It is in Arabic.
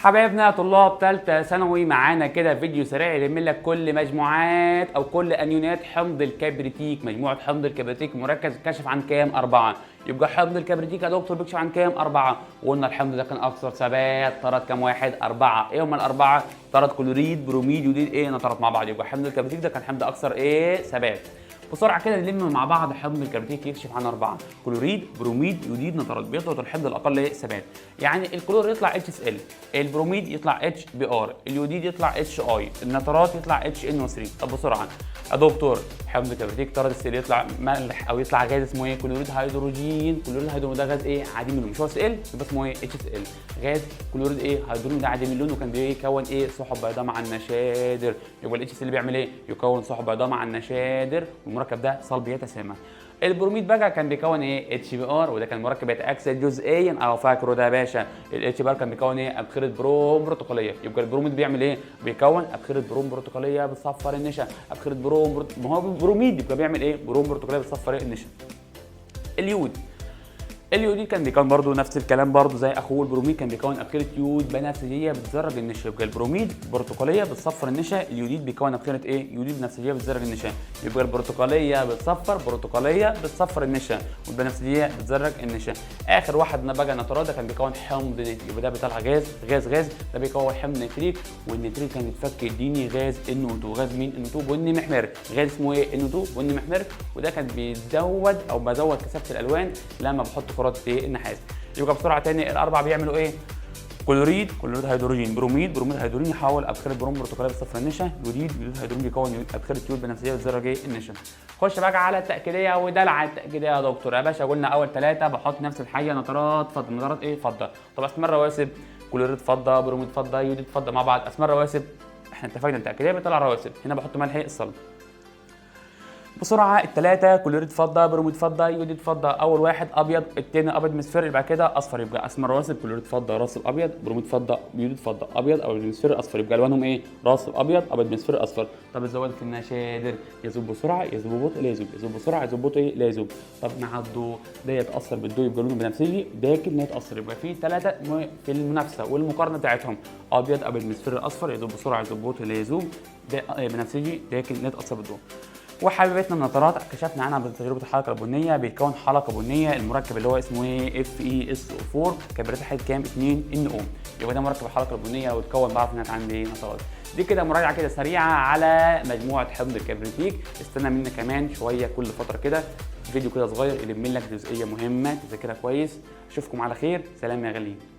حبايبنا طلاب ثالثه ثانوي، معانا كده فيديو سريع يلم لك كل مجموعات او كل انيونات حمض الكبريتيك. مجموعه حمض الكبريتيك مركز كشف عن كام؟ 4. يبقى حمض الكبريتيك يا دكتور بيكشف عن كام؟ 4. وقلنا الحمض ده كان اكثر ثبات، طرد كام واحد؟ 4. ايه هم الاربعه؟ طرد كلوريد، بروميد، يوديد، ايه نطرت مع بعض. يبقى حمض الكبريتيك ده كان حمض اكثر ايه؟ ثبات. بسرعه كده نلم مع بعض. حمض الكبريتيك يكشف عن 4: كلوريد، بروميد، يوديد، نترات. بيطرد الحمض الاقل ايه؟ ثبات. يعني الكلور يطلع اتش اس ال، البروميد يطلع اتش بي ار، اليوديد يطلع اتش اي، النترات يطلع اتش ان 3. طب بسرعه يا دكتور، حمض الكبريتيك طرد السيل يطلع ملح او يطلع غاز اسمه ايه؟ كلوريد هيدروجين. كلوريد الهيدروجين ده غاز ايه؟ عديم اللون، مش هو سيل يبقى اسمه ايه؟ اتش اس ال. غاز كلوريد ايه؟ هيدروجين ده عديم اللون، وكان بيكون ايه؟ سحب بيضاء مع النشادر. يبقى الاتش اس ال بيعمل ايه؟ يكون سحب بيضاء مع النشادر، والمركب ده صلب يتسامى. البروميد بقى كان بيكون ايه؟ اتش بي ار، وده كان مركب يتاكسد جزئيا او فاكره ده يا باشا. الاتش بي ار كان بيكون ايه؟ ابخره بروم برتقاليه. يبقى البروميد بيعمل ايه؟ بيكون ابخره بروم برتقاليه بتصفر النشا. ابخره ما هو بروميد يبقى بيعمل ايه؟ بروم برتقاليه بتصفر النشا. اليوديد كان بيكون برضه نفس الكلام برضه زي اخوه البروميد، كان بيكون ابخره يود بنفسجيه بتزرج النشا. يبقى البروميد برتقاليه بتصفر النشا، اليوديد بيكون ابخره ايه؟ يوديد بنفسجيه بتزرج النشا. يبقى البرتقاليه بتصفر، برتقاليه بتصفر النشا، والبنفسجيه بتزرج النشا. اخر واحد بقى نترات، ده كان بيكون حمض نيتريك. يبقى ده بيطلع غاز ده بيكون حمض نيتريك، والنيتريك كان بيتفك يديني غاز NO2. غاز مين؟ NO2 بني محمر. غاز اسمه ايه؟ NO2 بني محمر، وده كان بيزود او بزود كثافه الالوان لما بحط كرات ايه؟ النحاس. يبقى بسرعه تاني الاربعه بيعملوا ايه؟ كلوريد هيدروجين، بروميد هيدروجين يحول ابخره بروم برتقاليه بصفر النشا، يوديد هيدروجين بيكون ابخره يود بنفسجيه بتزرج ايه؟ النشا. خش بقى على التاكيديه ودلع التاكيديه يا دكتور. يا باشا قلنا اول 3 بحط نفس الحاجه، نترات فضه. نترات ايه؟ فضه. طب اسماء رواسب، كلوريد فضه، بروميد فضه، يوديد فضه مع بعض. اسماء رواسب احنا اتفقنا التاكيديه بيطلع رواسب، هنا بحط ملح الصلب. بسرعه الثلاثه: كلوريد فضه، بروميد فضه، يوديد فضه. اول واحد ابيض، الثاني ابيض مصفر، بعد كده اصفر. يبقى اسماء رواسب: كلوريد فضه راسب ابيض، بروميد فضه، يوديد فضه ابيض او مصفر اصفر. يبقى الوانهم ايه؟ راسب ابيض، ابيض مصفر اصفر. طب الزواد في النشادر: يذوب بسرعه، يذوب ببطء، لا يذوب، يذوب بسرعه، يذوب ببطء، لا يذوب. طب مع الضوء ده يتاثر بالضوء يبقى لونه بنفسجي، لكن لا يتاثر. يبقى في 3 في المنافسه والمقارنه بتاعتهم: ابيض، ابيض مصفر اصفر، يذوب بسرعه، يذوب ببطء، لا يذوب. ده بنفسجي لكن لا يتاثر بالضوء. وحبيبتنا النترات كشفنا عنها بتجربه الحلقه البنيه. بيتكون حلقه بنيه، المركب اللي هو اسمه ايه؟ FeSO4، كبريت حيد كام؟ 2NO. يبقى ده مركب الحلقه البنيه، لو اتكون بعرف انها عندي نترات. دي كده مراجعه كده سريعه على مجموعه حمض الكبريتيك. استنى مني كمان شويه كل فتره كده فيديو كده صغير يلم لك جزئيه مهمه تذاكرها كويس. اشوفكم على خير، سلام يا غاليين.